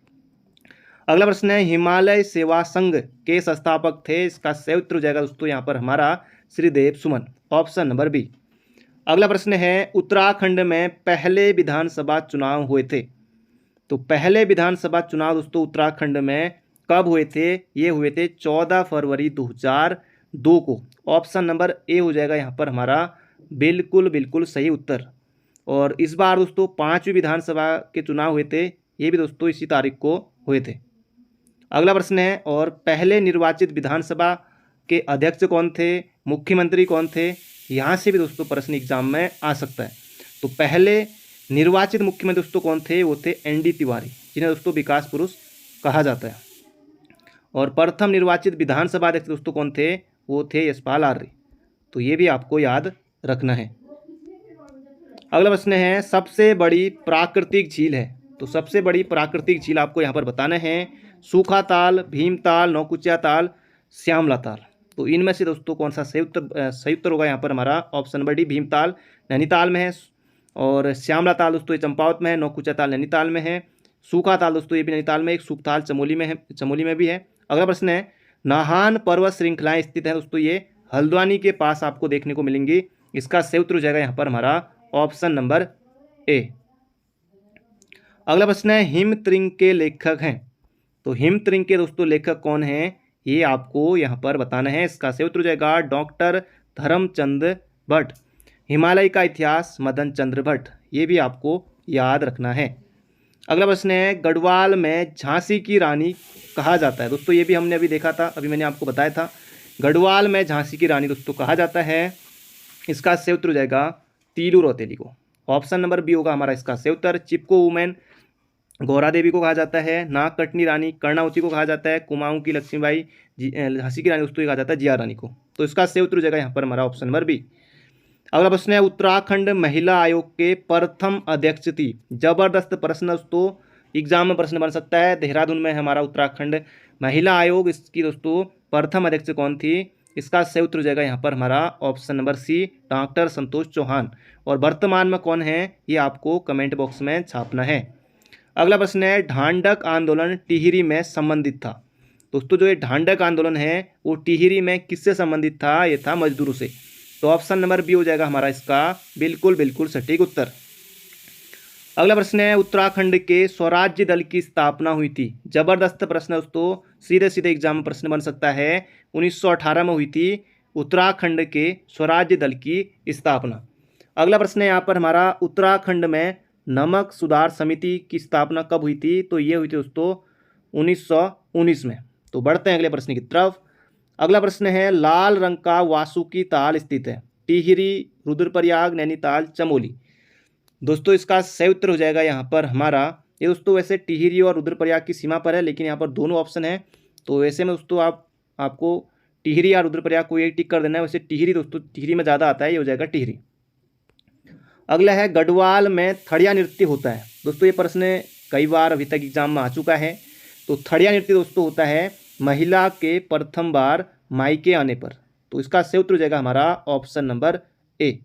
अगला प्रश्न है, हिमालय सेवा संघ के संस्थापक थे? इसका सही उत्तर हो जाएगा दोस्तों यहाँ पर हमारा श्रीदेव सुमन, ऑप्शन नंबर बी। अगला प्रश्न है, उत्तराखंड में पहले विधानसभा चुनाव हुए थे? तो पहले विधानसभा चुनाव दोस्तों उत्तराखंड में कब हुए थे? ये हुए थे 14 फरवरी 2002 को। ऑप्शन नंबर ए हो जाएगा यहाँ पर हमारा बिल्कुल सही उत्तर। और इस बार दोस्तों 5वीं विधानसभा के चुनाव हुए थे, ये भी दोस्तों इसी तारीख को हुए थे। अगला प्रश्न है, और पहले निर्वाचित विधानसभा के अध्यक्ष कौन थे, मुख्यमंत्री कौन थे? यहाँ से भी दोस्तों प्रश्न एग्जाम में आ सकता है। तो पहले निर्वाचित मुख्यमंत्री दोस्तों कौन थे? वो थे एनडी तिवारी, जिन्हें दोस्तों विकास पुरुष कहा जाता है। और प्रथम निर्वाचित विधानसभा अध्यक्ष दोस्तों कौन थे? वो थे यशपाल आर्य। तो ये भी आपको याद रखना है। अगला प्रश्न है, सबसे बड़ी प्राकृतिक झील है? तो सबसे बड़ी प्राकृतिक झील आपको यहाँ पर बताना है, सूखा ताल, भीमताल, नौकुचिया ताल, श्यामला ताल। तो इनमें से दोस्तों कौन सा सही उत्तर होगा? यहाँ पर हमारा option number D, Bhimtal Nainital में है और श्यामला ताल दोस्तों ये चंपावत में है, नौकुचिया ताल नैनीताल में है, सूखा ताल दोस्तों ये भी नैनीताल में, एक सूखताल चमोली में है, चमोली में भी है। अगला प्रश्न है, नाहन पर्वत श्रृंखलाएं स्थित है दोस्तों ये हल्द्वानी के पास आपको देखने को मिलेंगी। इसका सही उत्तर हो जाएगा यहाँ पर हमारा ऑप्शन नंबर ए। अगला प्रश्न है, हिमत्रिंग के लेखक हैं? तो हिमत्रिंग के दोस्तों लेखक कौन हैं? ये आपको यहाँ पर बताना है। इसका सही उत्तर हो जाएगा डॉक्टर धर्मचंद भट्ट। हिमालय का इतिहास मदन चंद्र भट्ट, ये भी आपको याद रखना है। अगला प्रश्न है, गढ़वाल में झांसी की रानी कहा जाता है? दोस्तों ये भी हमने अभी देखा था, अभी मैंने आपको बताया था। गढ़वाल में झांसी की रानी दोस्तों कहा जाता है। इसका सही उत्तर हो जाएगा तीलू रौतेली को। ऑप्शन नंबर बी होगा हमारा इसका सही उत्तर। चिपको वुमेन गौरा देवी को कहा जाता है, नागकटनी रानी कर्णावती को कहा जाता है, कुमाऊं की लक्ष्मीबाई, झांसी की रानी दोस्तों कहा जाता है जिया रानी को। तो इसका सही उत्तर हो जाएगा यहाँ पर हमारा ऑप्शन नंबर बी। अगला प्रश्न है, उत्तराखंड महिला आयोग के प्रथम अध्यक्ष थी? जबरदस्त प्रश्न दोस्तों, एग्जाम में प्रश्न बन सकता है। देहरादून में हमारा उत्तराखंड महिला आयोग, इसकी दोस्तों प्रथम अध्यक्ष कौन थी? इसका सही उत्तर हो जाएगा यहाँ पर हमारा ऑप्शन नंबर सी, डॉक्टर संतोष चौहान। और वर्तमान में कौन है ये आपको कमेंट बॉक्स में छापना है। अगला प्रश्न है, ढांढक आंदोलन टिहरी में संबंधित था? दोस्तों जो ये ढांढक आंदोलन है वो टिहरी में किससे संबंधित था? ये था मजदूरों से। तो ऑप्शन नंबर बी हो जाएगा हमारा इसका बिल्कुल सटीक उत्तर। अगला प्रश्न है, उत्तराखंड के स्वराज्य दल की स्थापना हुई थी? जबरदस्त प्रश्न दोस्तों, सीधे एग्जाम में प्रश्न बन सकता है। 1918 में हुई थी उत्तराखंड के स्वराज्य दल की स्थापना। अगला प्रश्न है यहाँ पर हमारा, उत्तराखंड में नमक सुधार समिति की स्थापना कब हुई थी? तो ये हुई थी दोस्तों 1919 में। तो बढ़ते हैं अगले प्रश्न की तरफ। अगला प्रश्न है, लाल रंग का वासुकी ताल स्थित है? टिहरी, रुद्रप्रयाग, नैनीताल, चमोली। दोस्तों इसका सही उत्तर हो जाएगा यहाँ पर हमारा, ये दोस्तों वैसे टिहरी और रुद्रप्रयाग की सीमा पर है, लेकिन यहाँ पर दोनों ऑप्शन है। तो ऐसे में दोस्तों आपको टिहरी या रुद्रप्रयाग को एक टिक कर देना है। वैसे टिहरी दोस्तों, टिहरी में ज़्यादा आता है, ये हो जाएगा टिहरी। अगला है, गढ़वाल में थड़िया नृत्य होता है? दोस्तों ये प्रश्न कई बार अभी तक एग्जाम में आ चुका है। तो थड़िया नृत्य दोस्तों होता है महिला के प्रथम बार मायके आने पर। तो इसका सही उत्तर हो जाएगा हमारा ऑप्शन नंबर ए।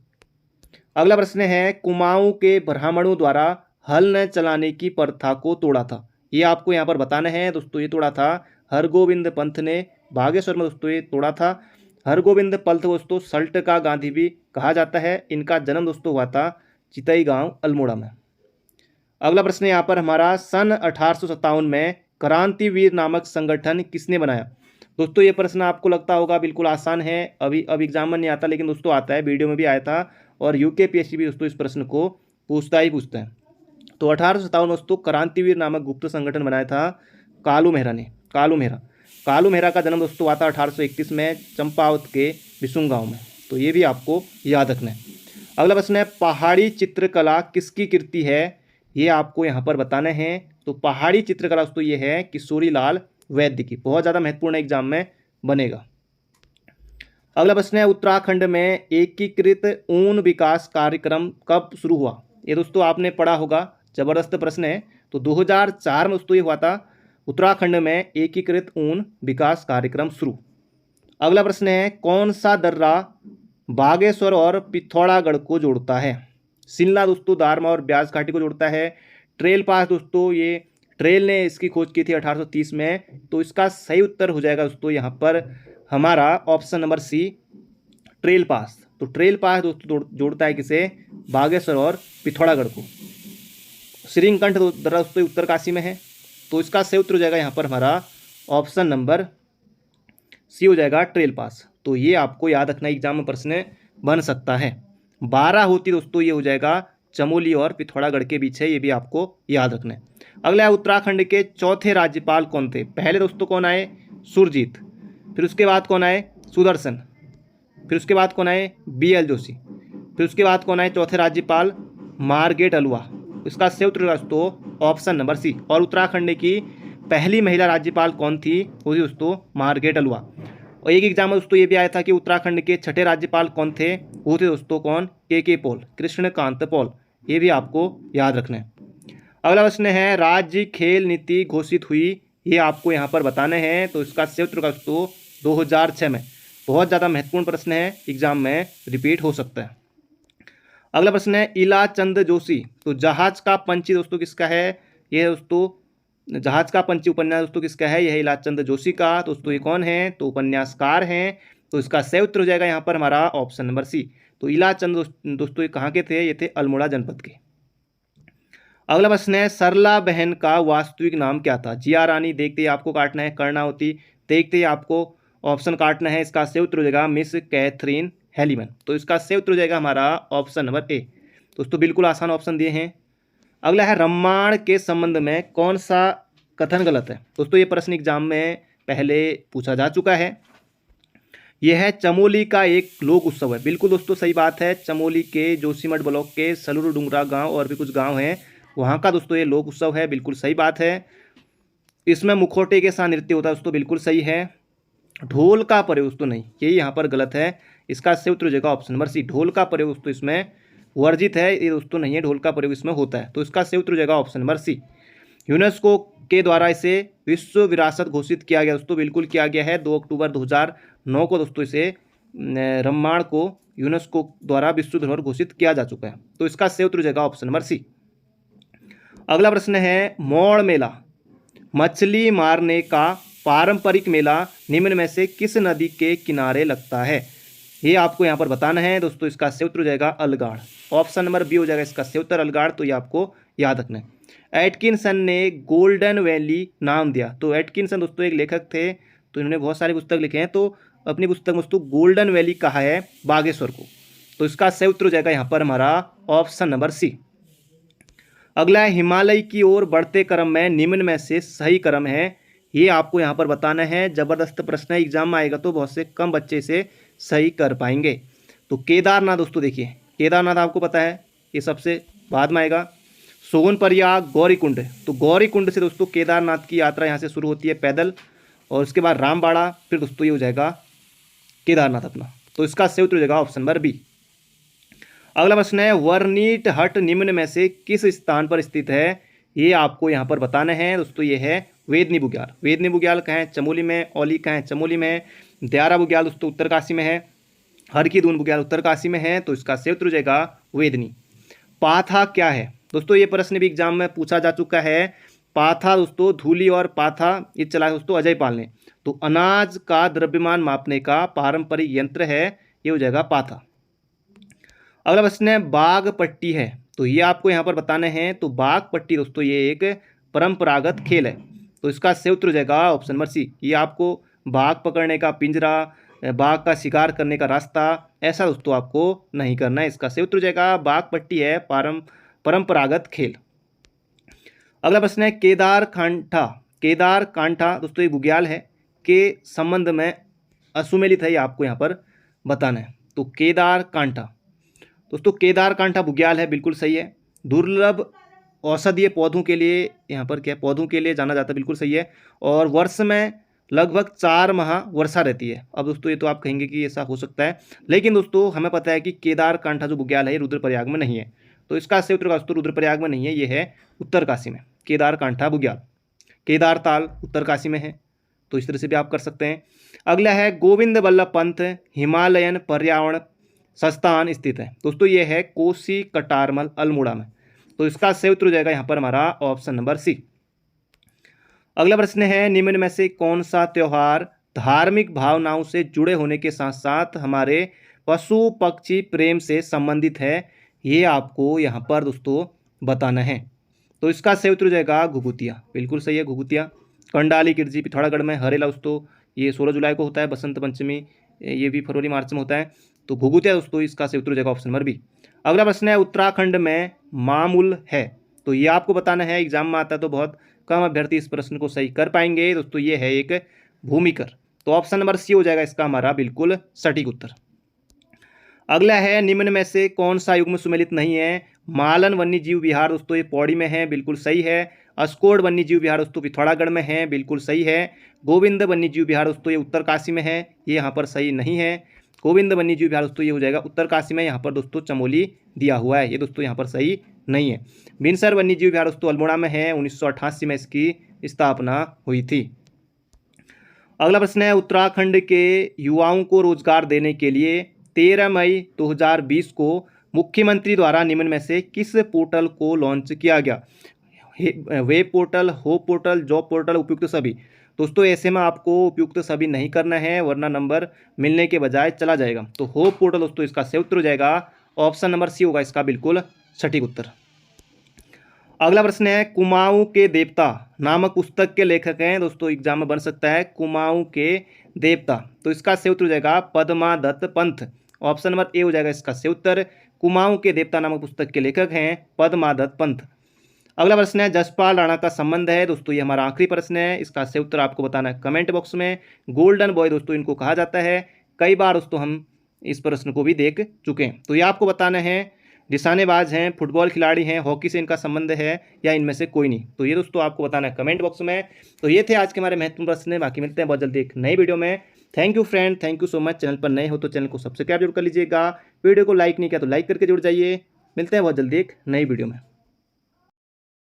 अगला प्रश्न है, कुमाऊं के ब्राह्मणों द्वारा हल न चलाने की प्रथा को तोड़ा था? ये आपको यहाँ पर बताना है दोस्तों। ये तोड़ा था हरगोविंद पंत ने, बागेश्वर में दोस्तों ये तोड़ा था। हरगोविंद पंत दोस्तों सल्ट का गांधी भी कहा जाता है। इनका जन्म दोस्तों हुआ था चितई गांव अल्मोड़ा में। अगला प्रश्न यहाँ पर हमारा, सन 1857 में क्रांतिवीर नामक संगठन किसने बनाया? दोस्तों ये प्रश्न आपको लगता होगा बिल्कुल आसान है, अभी एग्जाम में नहीं आता, लेकिन दोस्तों आता है, वीडियो में भी आया था और यूकेपीएससी भी दोस्तों इस प्रश्न को पूछता है। तो 1857 दोस्तों क्रांतिवीर नामक गुप्त संगठन बनाया था कालू मेहरा ने। कालू मेहरा। कालू मेहरा का जन्म दोस्तों हुआ था 1831 में चंपावत के बिसुंग गाँव में, तो ये भी आपको याद रखना है। अगला प्रश्न है पहाड़ी चित्रकला किसकी कृति है, ये आपको यहाँ पर बताने हैं। तो पहाड़ी चित्रकला दोस्तों ये है किशोरी लाल वैद्य की, बहुत ज़्यादा महत्वपूर्ण एग्जाम में बनेगा। अगला प्रश्न है उत्तराखंड में एकीकृत ऊन विकास कार्यक्रम कब शुरू हुआ, ये दोस्तों आपने पढ़ा होगा, जबरदस्त प्रश्न है। तो 2004 में दोस्तों ये हुआ था उत्तराखंड में एकीकृत ऊन विकास कार्यक्रम शुरू। अगला प्रश्न है कौन सा दर्रा बागेश्वर और पिथौरागढ़ को जोड़ता है, शिमला दोस्तों दारमा और ब्यास घाटी को जोड़ता है। ट्रेल पास दोस्तों ये ट्रेल ने इसकी खोज की थी 1830 में, तो इसका सही उत्तर हो जाएगा दोस्तों यहाँ पर हमारा ऑप्शन नंबर सी ट्रेल पास। तो ट्रेल पास दोस्तों जोड़ता है किसे, बागेश्वर और पिथौरागढ़ को। श्रीकंठ दर्रा दोस्तों उत्तरकाशी में है, तो इसका सही उत्तर हो जाएगा यहाँ पर हमारा ऑप्शन नंबर सी हो जाएगा ट्रेल पास। तो ये आपको याद रखना एग्जाम में प्रश्न बन सकता है। 12 होती दोस्तों ये हो जाएगा चमोली और पिथौरागढ़ के बीच है, ये भी आपको याद रखना है। अगला है उत्तराखंड के चौथे राज्यपाल कौन थे, पहले दोस्तों कौन आए, सुरजीत, फिर उसके बाद कौन आए, सुदर्शन, फिर उसके बाद कौन आए, BL जोशी, फिर उसके बाद कौन आए चौथे राज्यपाल, मार्गरेट अलवा। इसका सही उत्तर दोस्तों ऑप्शन नंबर सी। और उत्तराखंड की पहली महिला राज्यपाल कौन थी, वो थी दोस्तों मार्गरेट अलवा। और एक एग्जाम में दोस्तों ये भी आया था कि उत्तराखंड के छठे राज्यपाल कौन थे, वो थे दोस्तों कौन, KK पॉल, कृष्णकांत पॉल। ये भी आपको याद रखना है। अगला प्रश्न है राज्य खेल नीति घोषित हुई, ये आपको यहाँ पर बताने हैं। तो इसका सही उत्तर दोस्तों 2006 में, बहुत ज़्यादा महत्वपूर्ण प्रश्न है, एग्जाम में रिपीट हो सकता है। अगला प्रश्न है इलाचंद जोशी, तो जहाज का पंछी दोस्तों किसका है, ये दोस्तों जहाज का पंछी उपन्यास दोस्तों किसका है, यह इलाचंद जोशी का। दोस्तों ये कौन है, तो उपन्यासकार हैं। तो इसका सही उत्तर हो जाएगा यहाँ पर हमारा ऑप्शन नंबर सी। तो इलाचंद दोस्तों ये कहाँ के थे, ये थे अल्मोड़ा जनपद के। अगला प्रश्न है सरला बहन का वास्तविक नाम क्या था, जिया रानी देखते ही आपको काटना है, कर्णावती देखते ही आपको ऑप्शन काटना है। इसका सही उत्तर हो जाएगा मिस कैथरीन हेलीमन। तो इसका सही उत्तर हो जाएगा हमारा ऑप्शन नंबर ए। दोस्तों बिल्कुल आसान ऑप्शन दिए हैं। अगला है रामायण के संबंध में कौन सा कथन गलत है। दोस्तों ये प्रश्न एग्जाम में पहले पूछा जा चुका है। यह है चमोली का एक लोक उत्सव है, बिल्कुल दोस्तों सही बात है। चमोली के जोशीमठ ब्लॉक के सलूर डुंगरा गांव और भी कुछ गांव हैं, वहाँ का दोस्तों ये लोक उत्सव है, बिल्कुल सही बात है। इसमें मुखौटे के साथ नृत्य होता है दोस्तों, बिल्कुल सही है। ढोल का प्रयोग दोस्तों नहीं, यही यहाँ पर गलत है। इसका सही उत्तर हो जाएगा ऑप्शन नंबर सी, ढोल का प्रयोग दोस्तों इसमें वर्जित है, ये दोस्तों नहीं है, ढोल का प्रयोग इसमें होता है। तो इसका सही उत्तर हो जाएगा ऑप्शन नंबर सी। यूनेस्को के द्वारा इसे विश्व विरासत घोषित किया गया दोस्तों, बिल्कुल किया गया है। 2 अक्टूबर 2009 को दोस्तों इसे रामायण को यूनेस्को द्वारा विश्व धरोहर घोषित किया जा चुका है। तो इसका सही उत्तर हो जाएगा ऑप्शन नंबर सी। अगला प्रश्न है मौड़ मेला मछली मारने का पारंपरिक मेला निम्न में से किस नदी के किनारे लगता है, ये आपको यहाँ पर बताना है। दोस्तों इसका सही उत्तर हो जाएगा अलगाड़, ऑप्शन नंबर बी हो जाएगा इसका सही उत्तर अलगाड़। तो ये आपको याद रखना है। एटकिंसन ने गोल्डन वैली नाम दिया, तो एटकिंसन दोस्तों एक लेखक थे, तो इन्होंने बहुत सारी पुस्तक लिखे हैं। तो अपनी पुस्तक में दोस्तों गोल्डन वैली कहा है बागेश्वर को। तो इसका सही उत्तर हो जाएगा यहाँ पर हमारा ऑप्शन नंबर सी। अगला है हिमालय की ओर बढ़ते क्रम में निम्न में से सही क्रम है, ये आपको यहाँ पर बताना है। जबरदस्त प्रश्न है, एग्जाम में आएगा तो बहुत से कम बच्चे इसे सही कर पाएंगे। तो केदारनाथ दोस्तों देखिए, केदारनाथ आपको पता है ये सबसे बाद में आएगा। सोनप्रयाग गौरीकुंड, तो गौरीकुंड से दोस्तों केदारनाथ की यात्रा यहाँ से शुरू होती है पैदल, और उसके बाद रामबाड़ा, फिर दोस्तों ये हो जाएगा केदारनाथ अपना। तो इसका सही उत्तर हो जाएगा ऑप्शन नंबर बी। अगला प्रश्न है वर्नीट हट निम्न में से किस स्थान पर स्थित है, ये आपको यहाँ पर बताना है। दोस्तों ये है वेदनी बुग्याल। वेदनी बुग्याल कहाँ है, चमोली में। औली कहाँ है, चमोली में। द्यारा बुग्याल दोस्तों उत्तरकाशी में है। हर की दून बुग्याल उत्तरकाशी में है। तो इसका सही उत्तर हो जाएगा वेदनी। पाथा क्या है, दोस्तों ये प्रश्न भी एग्जाम में पूछा जा चुका है। पाथा दोस्तों धूली और पाथा ये चला दोस्तों अजय पाल ने। तो अनाज का द्रव्यमान मापने का पारंपरिक यंत्र है, ये हो जाएगा पाथा। अगला प्रश्न है बाघ पट्टी है, तो ये आपको यहाँ पर बताने हैं। तो बाघ पट्टी दोस्तों ये एक परंपरागत खेल है। तो इसका सही उत्तर हो जाएगा ऑप्शन नंबर सी। ये आपको बाघ पकड़ने का पिंजरा, बाघ का शिकार करने का रास्ता, ऐसा दोस्तों आपको नहीं करना है। इसका सही उत्तर हो जाएगा बाघ पट्टी है परंपरागत खेल। अगला प्रश्न है केदारकांठा केदार कांठा दोस्तों ये बुग्याल है के संबंध में असुमेलित है, ये आपको यहाँ पर बताना है। तो केदार कांठा दोस्तों, केदार कांठा बुग्याल है, बिल्कुल सही है। दुर्लभ औषधीय पौधों के लिए यहाँ पर क्या पौधों के लिए जाना जाता है, बिल्कुल सही है। और वर्ष में लगभग 4 माह वर्षा रहती है। अब दोस्तों ये तो आप कहेंगे कि ऐसा हो सकता है, लेकिन दोस्तों हमें पता है कि केदार कांठा जो बुग्याल है ये रुद्रप्रयाग में नहीं है, तो इसका सही उत्तर दोस्तों रुद्रप्रयाग में नहीं है, ये है उत्तरकाशी में। केदार कांठा बुग्याल। केदार ताल उत्तरकाशी में है, तो इस तरह से भी आप कर सकते हैं। अगला है गोविंद वल्लभ पंत हिमालयन पर्यावरण संस्थान स्थित है। दोस्तों ये है कोसी कटारमल अल्मोड़ा में, तो इसका सही उत्तर हो जाएगा यहाँ पर हमारा ऑप्शन नंबर सी। अगला प्रश्न है निम्न में से कौन सा त्यौहार धार्मिक भावनाओं से जुड़े होने के साथ साथ हमारे पशु पक्षी प्रेम से संबंधित है, ये आपको यहाँ पर दोस्तों बताना है। तो इसका सही उत्तर हो जाएगा घुघुतिया, बिल्कुल सही है घुघुतिया। कंडाली किरजी पिथौरागढ़ में, हरेला दोस्तों ये 16 जुलाई को होता है, बसंत पंचमी ये भी फरवरी मार्च में होता है। तो घुघुतिया दोस्तों इसका सही उत्तर हो जाएगा ऑप्शन नंबर बी। अगला प्रश्न है उत्तराखंड में मामूल है, तो ये आपको बताना है, एग्जाम में आता है तो बहुत कम अभ्यर्थी इस प्रश्न को सही कर पाएंगे। दोस्तों ये है एक भूमिकर, तो ऑप्शन नंबर सी हो जाएगा इसका हमारा बिल्कुल सटीक उत्तर। अगला है निम्न में से कौन सा युग्म सुमेलित नहीं है, मालन वन्य जीव विहार दोस्तों ये पौड़ी में है, बिल्कुल सही है। अस्कोड वन्य जीव विहार दोस्तों पिथौरागढ़ में है, बिल्कुल सही है। गोविंद वन्य जीव विहार दोस्तों ये उत्तरकाशी में है, ये यहाँ पर सही नहीं है। गोविंद वन्य जीव विहार दोस्तों ये हो जाएगा उत्तरकाशी में, यहाँ पर दोस्तों चमोली दिया हुआ है, ये दोस्तों यहाँ पर सही नहीं है। बिनसर वन्य जीव विहार दोस्तों अल्मोड़ा में है, 1988 में इसकी स्थापना हुई थी। अगला प्रश्न है उत्तराखंड के युवाओं को रोजगार देने के लिए 13 मई 2020 को मुख्यमंत्री द्वारा निम्न में से किस पोर्टल को लॉन्च किया गया? Web portal, hope portal, job portal, उपयुक्त सभी। दोस्तों ऐसे में आपको उपयुक्त सभी नहीं करना है, वरना नंबर मिलने के बजाय चला जाएगा। तो होप पोर्टल दोस्तों इसका सही उत्तर हो जाएगा, ऑप्शन नंबर सी होगा इसका बिल्कुल सटीक उत्तर। अगला प्रश्न है कुमाऊं के देवता नामक पुस्तक के लेखक हैं, दोस्तों एग्जाम में बन सकता है कुमाऊं के देवता, तो इसका सही उत्तर हो जाएगा पद्मादत्त पंथ, ऑप्शन नंबर ए हो जाएगा इसका सही उत्तर। कुमाऊं के देवता नामक पुस्तक के लेखक हैं पद्मादत्त पंथ। अगला प्रश्न है जसपाल राणा का संबंध है, दोस्तों ये हमारा आखिरी प्रश्न है, इसका सही उत्तर आपको बताना है कमेंट बॉक्स में। गोल्डन बॉय दोस्तों इनको कहा जाता है, कई बार दोस्तों हम इस प्रश्न को भी देख चुके हैं। तो ये आपको बताना है निशानेबाज हैं, फुटबॉल खिलाड़ी हैं, हॉकी से इनका संबंध है या इनमें से कोई नहीं, तो ये दोस्तों आपको बताना है कमेंट बॉक्स में। तो ये थे आज के हमारे महत्वपूर्ण प्रश्न, बाकी मिलते हैं बहुत जल्दी एक नई वीडियो में। Thank you friend, thank you so much. Channel पर नए हो तो चैनल को सब्सक्राइब जरूर कर लीजिएगा, वीडियो को लाइक नहीं किया तो लाइक करके जुड़ जाइए। मिलते हैं बहुत जल्दी एक नई वीडियो में।